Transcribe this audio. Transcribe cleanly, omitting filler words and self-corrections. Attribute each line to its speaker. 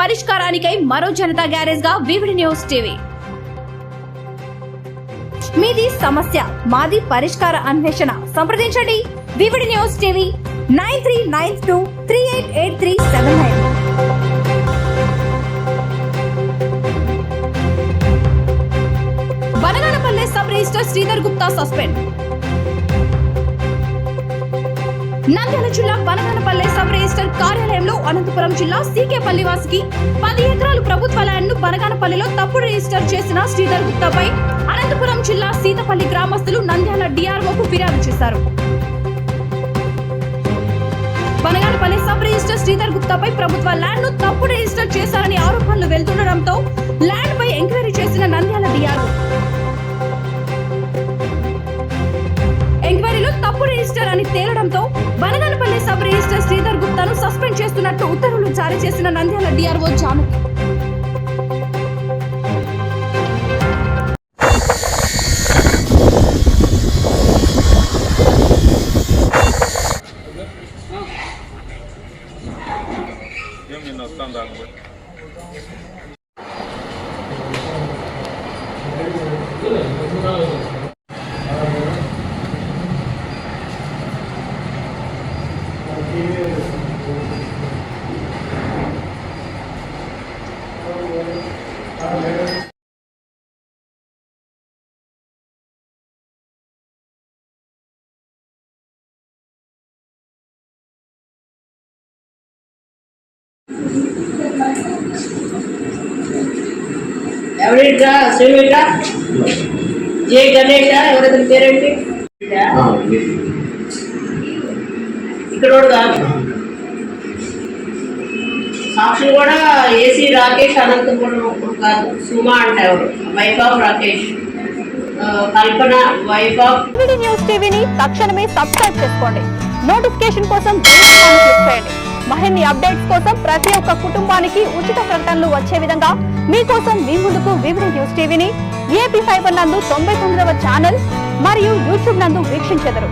Speaker 1: పరిష్కారానికై మరో జనతా గ్యారేజ్ గా VVD news TV. మీది సమస్య మాది పరిష్కార అన్వేషణ. సంప్రదించండి VVD news TV 9392388379. Banaganapalle sub register Sridhar Gupta suspend. Nandyal జిల్లా బనగానపల్లె సబ్ రిజిస్టర్ కార్యాలయంలో అనంతపురం జిల్లా సీకేపల్లి వాసికి 10 ఎకరాలు ప్రభుత్వ ల్యాండ్ ను బనగానపల్లిలో తప్పుడు రిజిస్టర్ చేసిన శ్రీధర్ గుప్తాపై అనంతపురం జిల్లా సీతపల్లి గ్రామస్తులు నంద్యాల డిఆర్ఓకు ఫిర్యాదు చేశారు. బనగానపల్లి సబ్ రిజిస్టర్ శ్రీధర్ గుప్తాపై ప్రభుత్వ ల్యాండ్ ను తప్పుడు రిజిస్టర్ చేశారని ఆరోపణలు వెళ్తుండటంతో ల్యాండ్ పై ఎంక్వైరీ చేసిన నంద్యాల డిఆర్ఓ ఎంక్వైరీలో తప్పు రిజిస్టర్ అని తేలడంతో బనగానపల్లి సబ్ రిజిస్టర్ శ్రీధర్ గుప్తాను సస్పెండ్ చేస్తున్నట్లు ఉత్తర్వులు జారీ చేసిన నంద్యాల డిఆర్ఓ జానకి
Speaker 2: ఎవరిగా శ్రీమిట జే గణేష ఎవరైతే పేరేంటి ఇక్కడ కాదు. సాక్షులు కూడా ఏసీ రాకేష్ అనంతపురం కాదు, సుమా అంటే ఎవరు wife of Rakesh, Kalpana wife of.
Speaker 1: News టీవీని తక్షణమే సబ్స్క్రైబ్ చేసుకోండి. నోటిఫికేషన్ కోసం బెల్ ఐకాన్ క్లిక్ చేయండి. మరిన్ని అప్డేట్స్ కోసం ప్రతి ఒక్క కుటుంబానికి ఉచిత ప్రకటనలు వచ్చే విధంగా మీకోసం మీ ముందుకు వివిడి న్యూస్ టీవీని ఏపీ ఫైబర్ నందు 99వ ఛానల్ మరియు యూట్యూబ్ నందు వీక్షించెదరు.